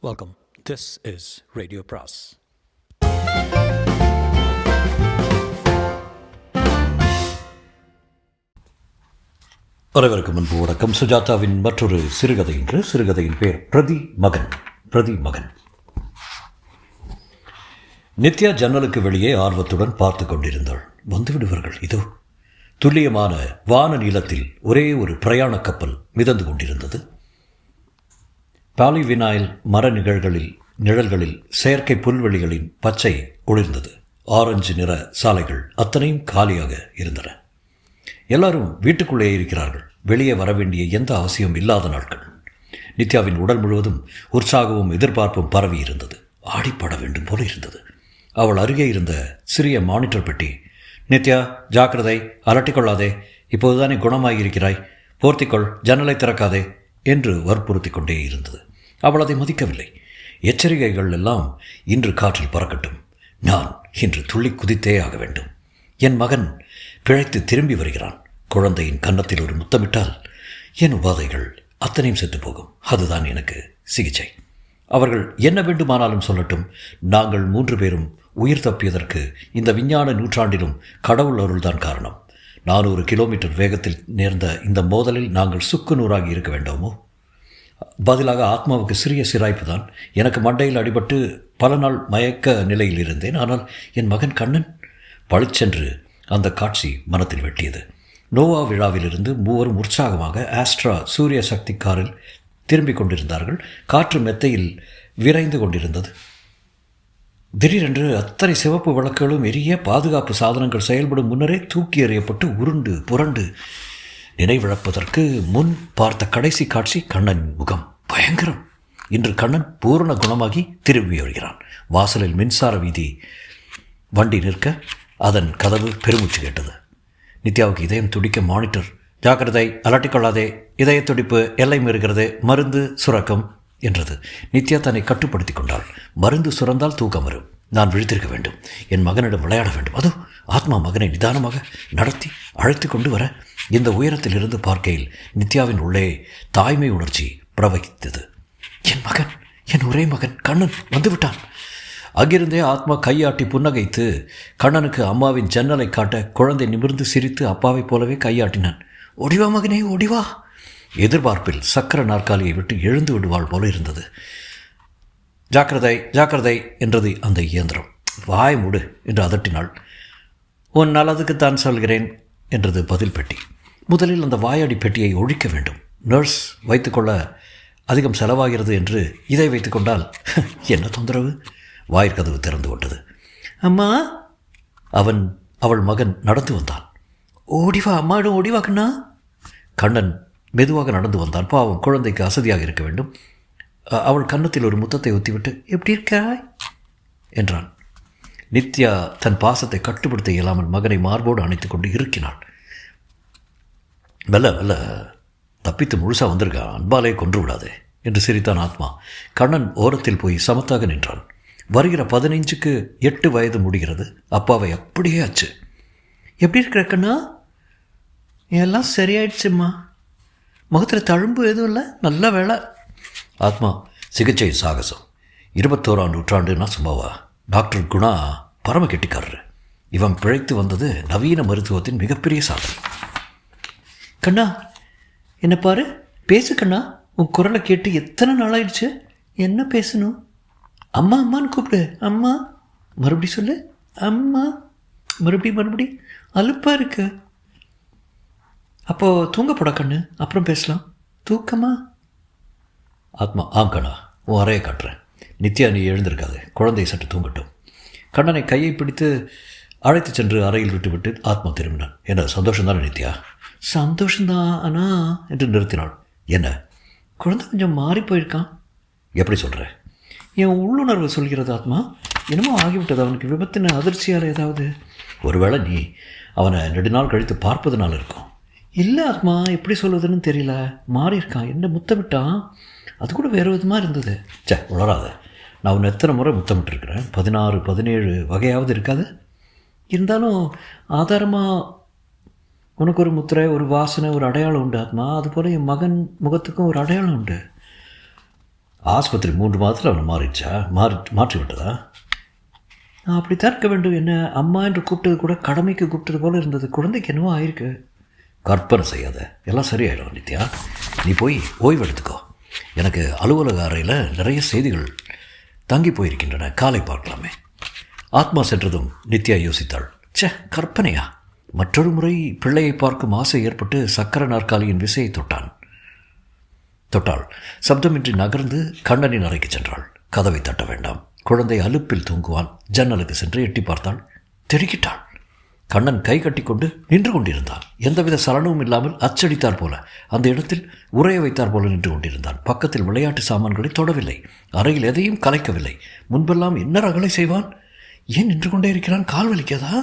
Welcome. This is Radio Pras. அனைவருக்கும் அன்பு வணக்கம். சுஜாதாவின் மற்றொரு சிறுகதை. என்று சிறுகதையின் பேர் பிரதி மகன். நித்யா ஜன்னலுக்கு வெளியே ஆர்வத்துடன் பார்த்து கொண்டிருந்தாள். வந்துவிடுவார்கள் இதோ. துல்லியமான வான நீளத்தில் ஒரே ஒரு பிரயாண கப்பல் மிதந்து கொண்டிருந்தது. பாலிவினாயில் மர நிழல்களில் செயற்கை புல்வெளிகளின் பச்சை ஒளிர்ந்தது. ஆரஞ்சு நிற சாலைகள் அத்தனையும் காலியாக இருந்தன. எல்லாரும் வீட்டுக்குள்ளே இருக்கிறார்கள். வெளியே வர வேண்டிய எந்த அவசியம் இல்லாத நாட்கள். நித்யாவின் உடல் முழுவதும் உற்சாகமும் எதிர்பார்ப்பும் பரவி இருந்தது. ஆடிப்பாட வேண்டும் போல இருந்தது. அவள் அருகே இருந்த சிறிய மானிட்டர் பெட்டி, நித்யா ஜாக்கிரதை, அலட்டிக்கொள்ளாதே, இப்போதுதானே குணமாகியிருக்கிறாய், போர்த்திக்கொள், ஜன்னலை திறக்காதே என்று வற்புறுத்தி கொண்டே இருந்தது. அவள் அதை மதிக்கவில்லை. எச்சரிக்கைகள் எல்லாம் இன்று காற்றில் பறக்கட்டும். நான் இன்று துள்ளி குதித்தே ஆக வேண்டும். என் மகன் பிழைத்து திரும்பி வருகிறான். குழந்தையின் கன்னத்தில் ஒரு முத்தமிட்டால் என் உபாதைகள் அத்தனையும் செத்து போகும். அதுதான் எனக்கு சிகிச்சை. அவர்கள் என்ன வேண்டுமானாலும் சொல்லட்டும். நாங்கள் 3 பேரும் உயிர் தப்பியதற்கு இந்த விஞ்ஞான நூற்றாண்டிலும் கடவுள் அருள்தான் காரணம். 400 கிலோமீட்டர் வேகத்தில் நேர்ந்த இந்த மோதலில் நாங்கள் சுக்கு நூறாகி இருக்க வேண்டாமோ? பதிலாக ஆத்மாவுக்கு சிறிய சிராய்ப்பு தான். எனக்கு மண்டையில் அடிபட்டு பல நாள் மயக்க நிலையில் இருந்தேன். ஆனால் என் மகன் கண்ணன் பளிச்சென்று அந்த காட்சி மனத்தில் வெட்டியது. நோவா விழாவிலிருந்து 3 உற்சாகமாக ஆஸ்ட்ரா சூரிய சக்தி காரில் திரும்பிக் கொண்டிருந்தார்கள். காற்று மெத்தையில் விரைந்து கொண்டிருந்தது. திடீரென்று அத்தனை சிவப்பு விளக்குகளும் எரிய, பாதுகாப்பு சாதனங்கள் செயல்படும் முன்னரே தூக்கி எறியப்பட்டு உருண்டு புரண்டு நினைவிழப்பதற்கு முன் பார்த்த கடைசி காட்சி கண்ணன் முகம். பயங்கரம். இன்று கண்ணன் பூரண குணமாகி திரும்பி வருகிறான். வாசலில் மின்சார வீதி வண்டி நிற்க அதன் கதவு பெருமூச்சு கேட்டது. நித்யாவுக்கு இதயம் துடிக்க மானிட்டர், ஜாக்கிரதை, அலட்டிக்கொள்ளாதே, இதய துடிப்பு எல்லை மீறுகிறது, மருந்து சுரக்கம் என்றது. நித்யா தன்னை கட்டுப்படுத்தி கொண்டாள். மருந்து சுரந்தால் தூக்கம் வரும். நான் விழித்திருக்க வேண்டும். என் மகனிடம் விளையாட வேண்டும். அதோ ஆத்மா மகனை நிதானமாக நடத்தி அழைத்து கொண்டு வர இந்த உயரத்தில் இருந்து பார்க்கையில் நித்யாவின் உள்ளே தாய்மை உணர்ச்சி பிரவகித்தது. என் மகன், என் ஒரே மகன் கண்ணன் வந்துவிட்டான். அங்கிருந்தே ஆத்மா கையாட்டி புன்னகைத்து கண்ணனுக்கு அம்மாவின் ஜன்னலை காட்ட குழந்தை நிமிர்ந்து சிரித்து அப்பாவைப் போலவே கையாட்டினான். ஒடிவா மகனே, ஒடிவா. எதிர்பார்ப்பில் சக்கர நாற்காலியை விட்டு எழுந்து விடுவாள் போல இருந்தது. ஜாக்கிரதை, ஜாக்கிரதை என்றது அந்த இயந்திரம். வாய் மூடு என்று அதட்டினாள். உன் நல்லதுக்குத்தான் சொல்கிறேன் என்றது பதில் பெட்டி. முதலில் அந்த வாயாடி பெட்டியை ஒழிக்க வேண்டும். நர்ஸ் வைத்துக்கொள்ள அதிகம் செலவாகிறது என்று இதை வைத்துக்கொண்டால் என்ன தொந்தரவு? வாயிற்கதவு திறந்து விட்டது. அம்மா, அவள் மகன் நடந்து வந்தான். ஓடிவா அம்மாடும், ஓடிவா கண்ணா. கண்ணன் மெதுவாக நடந்து வந்தான். பாவம், குழந்தைக்கு அசதியாக இருக்க வேண்டும். அவள் கன்னத்தில் ஒரு முத்தத்தை ஒத்திவிட்டு எப்படி இருக்காய் என்றான். நித்யா தன் பாசத்தை கட்டுப்படுத்த இயலாமல் மகனை மார்போடு அணைத்துக் கொண்டு இருக்கினாள். மெல்ல தப்பித்து முழுசாக வந்திருக்கா, அன்பாலே கொன்று விடாதே என்று சிரித்தான் ஆத்மா. கண்ணன் ஓரத்தில் போய் சமத்தாக நின்றான். வருகிற 15க்கு 8 வயது முடிகிறது. அப்பாவை அப்படியே ஆச்சு. எப்படி இருக்கிற கண்ணா? எல்லாம் சரியாயிடுச்சும்மா. முகத்தில் தழும்பு எதுவும் இல்லை, நல்ல வேலை. ஆத்மா, சிகிச்சை சாகசம். 21ஆம் நூற்றாண்டுன்னா சும்மாவா? டாக்டர் குணா பரம கெட்டிக்காரர். இவன் பிழைத்து வந்தது நவீன மருத்துவத்தின் மிகப்பெரிய சாதனை. கண்ணா, என்ன பாரு, பேசு கண்ணா. உன் குரலை கேட்டு எத்தனை நாளாயிடுச்சு. என்ன பேசணும்? அம்மா அம்மான்னு கூப்பிடு. அம்மா, மறுபடி சொல்லு. அம்மா, மறுபடி அலுப்பா இருக்கு. அப்போது தூங்க போடா கண்ணு, அப்புறம் பேசலாம். தூக்கமா? ஆத்மா, கண்ணா, உன் அறையை காட்டுறேன். நித்யா, நீ எழுந்திருக்காது, குழந்தை சற்று தூங்கட்டும். கண்ணனை கையை பிடித்து அழைத்து சென்று அறையில் விட்டுவிட்டு ஆத்மா திரும்பினான். என்ன சந்தோஷம்தானே நித்யா? சந்தோஷம்தான், ஆனா என்று நிறுத்தினாள். என்ன? குழந்தை கொஞ்சம் மாறி போயிருக்கான். எப்படி சொல்கிற? என் உள்ளுணர்வு சொல்கிறது ஆத்மா. என்னமோ ஆகிவிட்டது அவனுக்கு. விபத்தின அதிர்ச்சியால் ஏதாவது? ஒருவேளை நீ அவனை 2 நாள் கழித்து பார்ப்பதுனால இருக்கும். இல்லை ஆத்மா, எப்படி சொல்வதுன்னு தெரியல. மாறி இருக்கான். என்ன முத்தமிட்டான், அது கூட வேறு விதமாக இருந்தது. உளராத. நான் உன்னை எத்தனை முறை முத்தமிட்டுருக்கிறேன்? 16 17 வகையாவது இருக்காது. இருந்தாலும் ஆதாரமாக உனக்கு ஒரு முத்திரை, ஒரு வாசனை, ஒரு அடையாளம் உண்டு ஆத்மா. அதுபோல் என் மகன் முகத்துக்கும் ஒரு அடையாளம் உண்டு. ஆஸ்பத்திரி 3 மாதத்தில் அவனை மாற்றி விட்டதா? நான் அப்படித்தான் இருக்க வேண்டும். என்ன அம்மா என்று கூப்பிட்டது கூட கடமைக்கு கூப்பிட்டது போல இருந்தது. குழந்தைக்கு என்னவோ ஆயிருக்கு. கற்பனை செய்யாத, எல்லாம் சரியாயிடும் நித்யா. நீ போய் ஓய்வு எடுத்துக்கோ. எனக்கு அலுவலக அறையில் நிறைய செய்திகள் தங்கி போயிருக்கின்றன, காலை பார்க்கலாமே. ஆத்மா சென்றதும் நித்யா யோசித்தாள். கற்பனையா? மற்றொரு முறை பிள்ளையை பார்க்கும் ஆசை ஏற்பட்டு சக்கர நாற்காலியின் விசையை தொட்டாள். சப்தமின்றி நகர்ந்து கண்ணனின் அறைக்கு சென்றாள். கதவை தட்ட வேண்டாம், குழந்தை அலுப்பில் தூங்குவான். ஜன்னலுக்கு சென்று எட்டி பார்த்தாள். திடுக்கிட்டாள். கண்ணன் கை கட்டி கொண்டு நின்று கொண்டிருந்தான். எந்தவித சலனமும் இல்லாமல் அச்சடித்தார் போல அந்த இடத்தில் உரைய வைத்தார் போல நின்று கொண்டிருந்தான். பக்கத்தில் விளையாட்டு சாமான்களை தொடவில்லை. அறையில் எதையும் கலைக்கவில்லை. முன்பெல்லாம் என்ன ரகளை செய்வான்? ஏன் நின்று கொண்டே இருக்கிறான்? கால் வலிக்காதா?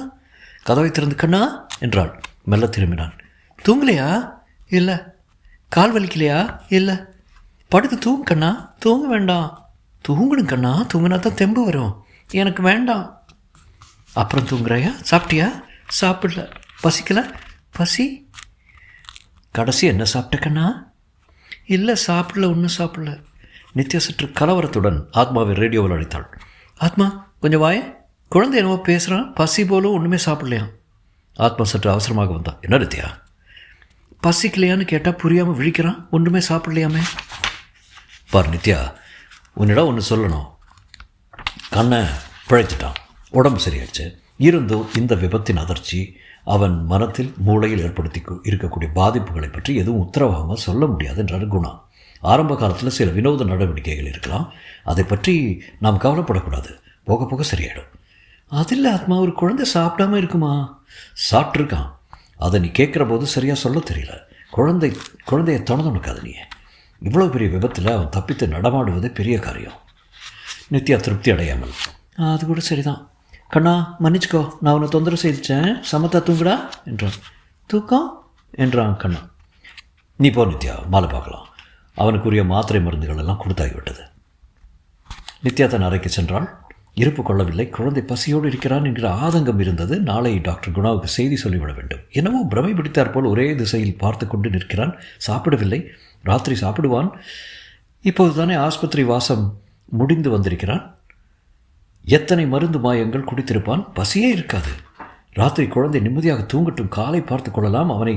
கதவை திறந்து கண்ணா என்றாள். மெல்ல திரும்பினான். தூங்கலையா? இல்லை. கால் வலிக்கலையா? இல்லை. படுத்து தூங்கு கண்ணா. தூங்க வேண்டாம். தூங்கணும் கண்ணா, தூங்கினா தான் தெம்பு வரும். எனக்கு வேண்டாம். அப்புறம் தூங்குறாயா? சாப்பிட்டியா? சாப்பிடல. பசிக்கல? பசி? கடைசி என்ன சாப்பிட்ட கண்ணா? இல்லை, சாப்பிடல, ஒன்றும் சாப்பிடல. நித்யா சற்று கலவரத்துடன் ஆத்மாவை ரேடியோவில் அழைத்தாள். ஆத்மா, கொஞ்சம் வாய. குழந்தை என்னவோ பேசுகிறான். பசி போலும் ஒன்றுமே சாப்பிடலையாம். ஆத்மா சற்று அவசரமாக வந்தான். என்ன நித்யா? பசிக்கலையான்னு கேட்டால் புரியாமல் விழிக்கிறான். ஒன்றுமே சாப்பிடலையாமே. பார் நித்யா, உன்னிடம் ஒன்று சொல்லணும். கண்ணை பிழைத்துட்டான், உடம்பு சரியாயிடுச்சு. இருந்தும் இந்த விபத்தின் அதிர்ச்சி அவன் மனத்தில் மூளையில் ஏற்படுத்தி இருக்கக்கூடிய பாதிப்புகளை பற்றி எதுவும் உத்தரவாகமாக சொல்ல முடியாது என்றார் குணா. ஆரம்ப காலத்தில் சில வினோத நடவடிக்கைகள் இருக்கலாம், அதை பற்றி நாம் கவலைப்படக்கூடாது. போக போக சரியாயிடும். அதில் ஆத்மா, ஒரு குழந்தை சாப்பிடாமல் இருக்குமா? சாப்பிட்ருக்கான். அதை நீ கேட்குற போது சரியாக சொல்ல தெரியல. குழந்தையை தொணக்காது. நீ இவ்வளோ பெரிய விபத்தில் அவன் தப்பித்து நடமாடுவதே பெரிய காரியம். நித்யா திருப்தி அடையாமல், அது கூட சரிதான் கண்ணா, மன்னிச்சுக்கோ, நான் அவனை தொந்தரவு செய்துச்சேன். சமத்தா தூங்குடா என்றான். தூக்கம் என்றான் கண்ணா. நீ போ நித்யா, மாலை பார்க்கலாம். அவனுக்குரிய மாத்திரை மருந்துகள் எல்லாம் கொடுத்தாகிவிட்டது. நித்யா தன் அறைக்கு சென்றாள். இருப்பு கொள்ளவில்லை. குழந்தை பசியோடு இருக்கிறான் என்கிற ஆதங்கம் இருந்தது. நாளை டாக்டர் குணாவுக்கு செய்தி சொல்லிவிட வேண்டும். என்னவோ பிரமை பிடித்தார் போல் ஒரே திசையில் பார்த்து கொண்டு நிற்கிறான். சாப்பிடவில்லை. ராத்திரி சாப்பிடுவான். இப்போது தானே ஆஸ்பத்திரி வாசம் முடிந்து வந்திருக்கிறான். எத்தனை மருந்து மாயங்கள் குடித்திருப்பான். பசியே இருக்காது. ராத்திரி குழந்தை நிம்மதியாக தூங்கட்டும், காலை பார்த்து கொள்ளலாம். அவனை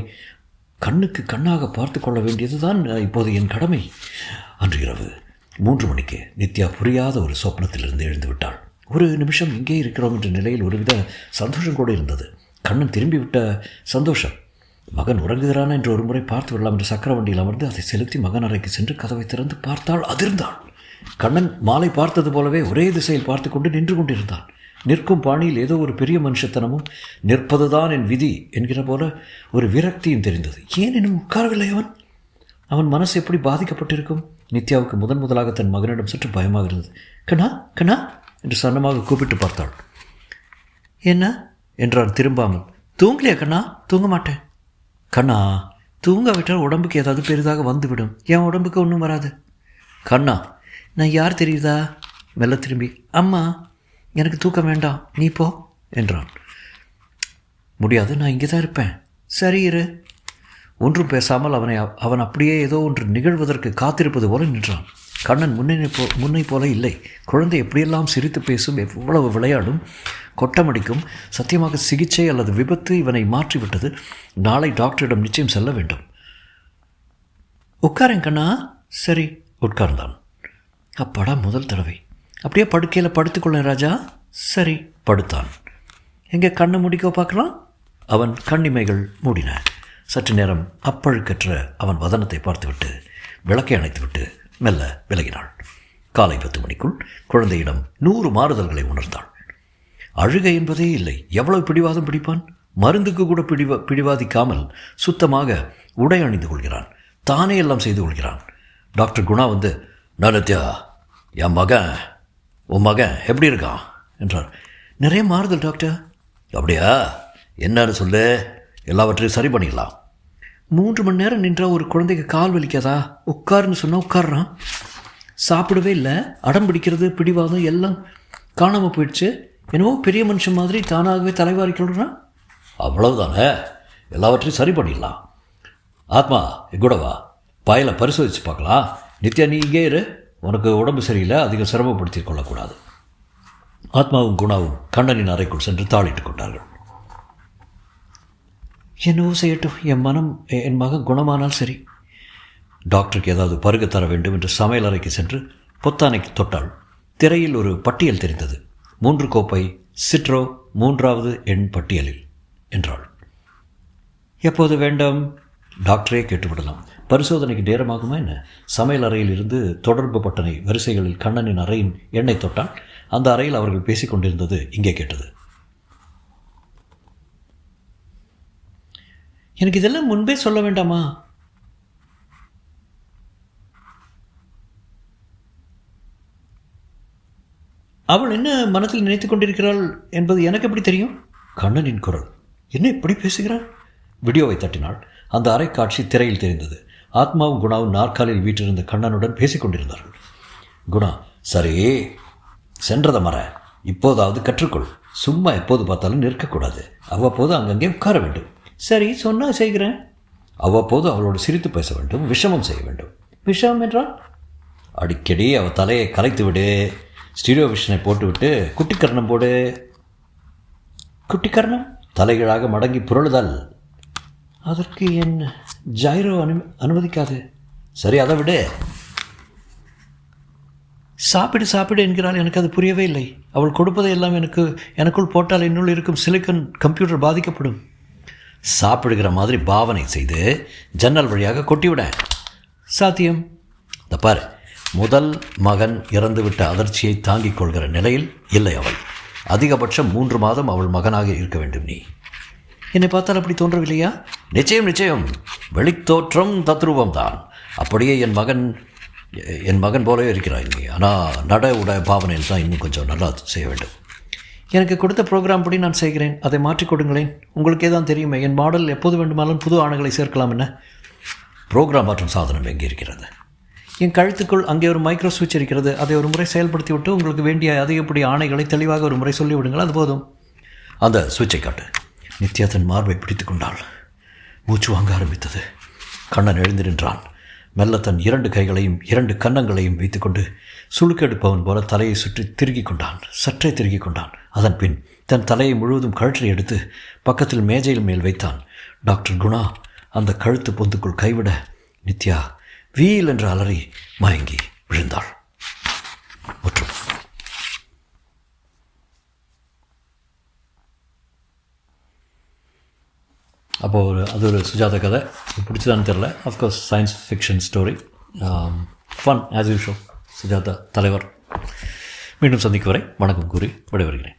கண்ணுக்கு கண்ணாக பார்த்து கொள்ள வேண்டியது தான் இப்போது என் கடமை. அன்று இரவு 3 மணிக்கு நித்யா புரியாத ஒரு சொப்னத்திலிருந்து எழுந்து விட்டாள். ஒரு நிமிஷம் இங்கே இருக்கிறோம் என்ற நிலையில் ஒருவித சந்தோஷம் கூட இருந்தது. கண்ணன் திரும்பிவிட்ட சந்தோஷம். மகன் உறங்குகிறான் என்று ஒரு முறை பார்த்து விடலாம் என்று சக்கர வண்டியில் அமர்ந்து அதை செலுத்தி மகன் அறைக்கு சென்று கதவை திறந்து பார்த்தாள். அதிர்ந்தாள். கண்ணன் மாலை பார்த்தது போலவே ஒரே திசையில் பார்த்து கொண்டு நின்று கொண்டிருந்தான். நிற்கும் பாணியில் ஏதோ ஒரு பெரிய மனுஷத்தனமும் நிற்பதுதான் என் விதி என்கிற போல ஒரு விரக்தியும் தெரிந்தது. ஏன் இன்னும் உட்காரவில்லை அவன்? அவன் மனசு எப்படி பாதிக்கப்பட்டிருக்கும்? நித்யாவுக்கு முதலாக தன் மகனிடம் சற்று பயமாக இருந்தது. கண்ணா கண்ணா என்று சன்னமாக கூப்பிட்டு பார்த்தாள். என்ன என்றான் திரும்பாமல். தூங்கலையா கண்ணா? தூங்க மாட்டேன். கண்ணா, தூங்காவிட்டால் உடம்புக்கு ஏதாவது பெரிதாக வந்துவிடும். என் உடம்புக்கு ஒன்றும் வராது. கண்ணா, நான் யார் தெரியுதா? மெல்ல திரும்பி, அம்மா, எனக்கு தூக்கம் வேண்டாம், நீ போ என்றான். முடியாது, நான் இங்கே தான் இருப்பேன். சரி இரு. ஒன்றும் பேசாமல் அவன் அப்படியே ஏதோ ஒன்று நிகழ்வதற்கு காத்திருப்பது போல நின்றான். கண்ணன் முன்னை போல இல்லை. குழந்தை எப்படியெல்லாம் சிரித்து பேசும், எவ்வளவு விளையாடும், கொட்டமடிக்கும். சத்தியமாக சிகிச்சை அல்லது விபத்து இவனை மாற்றிவிட்டது. நாளை டாக்டரிடம் நிச்சயம் செல்ல வேண்டும். உட்காரேன் கண்ணா. சரி, உட்கார்ந்தான். அப்பாடா, முதல் தடவை. அப்படியே படுக்கையில் படுத்துக்கொள்ள ராஜா. சரி, படுத்தான். எங்கே கண்ணை முடிக்க பார்க்கலாம்? அவன் கண்ணிமைகள் மூடின. சற்று நேரம் அப்பழுக்கற்ற அவன் வதனத்தை பார்த்துவிட்டு விளக்கை அணைத்துவிட்டு மெல்ல விலகினாள். காலை 10 மணிக்குள் குழந்தையிடம் 100 மாறுதல்களை உணர்ந்தாள். அழுகை என்பதே இல்லை. எவ்வளவு பிடிவாதம் பிடிப்பான்! மருந்துக்கு கூட பிடிவாதிக்காமல் சுத்தமாக உடை அணிந்து கொள்கிறான். தானே எல்லாம் செய்து கொள்கிறான். டாக்டர் குணா வந்து, நித்யா, உன் மகன் எப்படி இருக்கான் என்றார். நிறைய மாறுதல் டாக்டர். அப்படியா? என்னன்னு சொல்லு, எல்லாவற்றையும் சரி பண்ணிடலாம். 3 மணி நேரம் நின்றால் ஒரு குழந்தைக்கு கால் வலிக்காதா? உட்காருன்னு சொன்னால் உட்காடுறான். சாப்பிடவே இல்லை. அடம் பிடிக்கிறது, பிடிவாதம் எல்லாம் காணாமல் போயிடுச்சு. என்னவோ பெரிய மனுஷன் மாதிரி தானாகவே தலைவாரி கொள்கிறான். அவ்வளவுதானே, எல்லாவற்றையும் சரி பண்ணிடலாம். ஆத்மா, கூடவா, பாயில் பரிசோதித்து பார்க்கலாம். நித்யா, நீ இங்கே இரு, உனக்கு உடம்பு சரியில்லை, அதிகம் சிரமப்படுத்தி கொள்ளக்கூடாது. ஆத்மாவும் குணாவும் கண்ணனின் அறைக்குள் சென்று தாளிட்டு கொண்டார்கள். என்னவோ செய்யட்டும், என் மகன் குணமானால் சரி. டாக்டருக்கு ஏதாவது பருக தர வேண்டும் என்று சமையல் அறைக்கு சென்று பொத்தானைக்கு தொட்டாள். திரையில் ஒரு பட்டியல் தெரிந்தது. 3 கோப்பை சிட்ரோ 3வது எண் பட்டியலில் என்றாள். எப்போது வேண்டும்? டாக்டரே கேட்டுவிடலாம். பரிசோதனைக்கு நேரமாகுமா என்ன? சமையல் அறையில் இருந்து தொடர்பு பட்டனை வரிசைகளில் கண்ணனின் அறையின் எண்ணை தொட்டால் அந்த அறையில் அவர்கள் பேசிக் கொண்டிருந்தது இங்கே கேட்டது. எனக்கு இதெல்லாம் முன்பே சொல்ல வேண்டாமா? அவள் என்ன மனத்தில் நினைத்து கொண்டிருக்கிறாள் என்பது எனக்கு எப்படி தெரியும்? கண்ணனின் குரல். என்ன இப்படி பேசுகிறாள்? வீடியோவை தட்டினாள். அந்த அறை காட்சி திரையில் தெரிந்தது. ஆத்மாவும் குணாவும் நாற்காலில் வீற்றிருந்த கண்ணனுடன் பேசிக் கொண்டிருந்தார்கள். குணா, சரி, சென்றதை மற, இப்போதாவது கற்றுக்கொள். சும்மா எப்போது பார்த்தாலும் நிற்கக்கூடாது. அவ்வப்போது அங்கங்கே உட்கார வேண்டும். சரி, சொன்னால் செய்கிறேன். அவ்வப்போது அவளோடு சிரித்து பேச வேண்டும், விஷமம் செய்ய வேண்டும். விஷமம் என்றால்? அடிக்கடி அவள் தலையை கலைத்து விடு, ஸ்டீரியோ விஷனை போட்டுவிட்டு குட்டிக்கரணம் போடு. குட்டிக்கரணம்? தலைகீழாக மடங்கி புரளுதல். அதற்கு என் ஜைரோ அனுமதிக்காது. சரி, அதை விடு. சாப்பிடு என்கிறாள். எனக்கு அது புரியவே இல்லை. அவள் கொடுப்பதை எல்லாம் எனக்குள் போட்டால் என்னுள் இருக்கும் சிலிக்கன் கம்ப்யூட்டர் பாதிக்கப்படும். சாப்பிடுகிற மாதிரி பாவனை செய்து ஜன்னல் வழியாக கொட்டிவிட. சாத்தியம். இந்த பார், முதல் மகன் இறந்துவிட்ட அதிர்ச்சியை தாங்கிக் கொள்கிற நிலையில் இல்லை அவள். அதிகபட்சம் 3 மாதம் அவள் மகனாக இருக்க வேண்டும். நீ என்னை பார்த்தால் அப்படி தோன்றவில்லையா? நிச்சயம். வெளித்தோற்றம் தத்ரூபம்தான். அப்படியே என் மகன் போலவே இருக்கிறாய் நீ. ஆனால் நட உட பாவனையில் தான் இன்னும் கொஞ்சம் நல்லா செய்ய வேண்டும். எனக்கு கொடுத்த ப்ரோக்ராம் படி நான் செய்கிறேன். அதை மாற்றிக் கொடுங்களேன். உங்களுக்கே தான் தெரியுமே, என் மாடல் எப்போது வேண்டுமானாலும் புது ஆணைகளை சேர்க்கலாம். என்ன ப்ரோக்ராம் மாற்றும் சாதனம் எங்கே இருக்கிறது? என் கழுத்துக்குள் அங்கே ஒரு மைக்ரோ சுவிட்ச் இருக்கிறது. அதை ஒரு முறை செயல்படுத்தி விட்டு உங்களுக்கு வேண்டிய அதிகப்படி ஆணைகளை தெளிவாக ஒரு முறை சொல்லிவிடுங்கள். அது போதும். அந்த சுவிட்சை காட்டு. நித்யா தன் மார்பை பிடித்து கொண்டாள். மூச்சு வாங்க ஆரம்பித்தது. கண்ணன் எழுந்து நின்றான். மெல்ல தன் 2 கைகளையும் 2 கன்னங்களையும் வைத்துக்கொண்டு சுளுக்கெடுப்பவன் போல தலையை சுற்றி சற்றே திருகிக் கொண்டான். அதன் பின் தன் தலையை முழுவதும் கழற்றி எடுத்து பக்கத்தில் மேஜையில் மேல் வைத்தான். டாக்டர் குணா அந்த கழுத்து பொந்துக்குள் கைவிட நித்யா வீல் என்று அலறி மயங்கி விழுந்தாள். முற்றும். அப்போது அது ஒரு சுஜாதா கதை. பிடிச்சதான்னு தெரில. Of course science fiction story. Fun as usual. Sujatha தலைவர். மீண்டும் சந்திக்கும் வரை வணக்கம் கூறி விடைபெறுகிறேன்.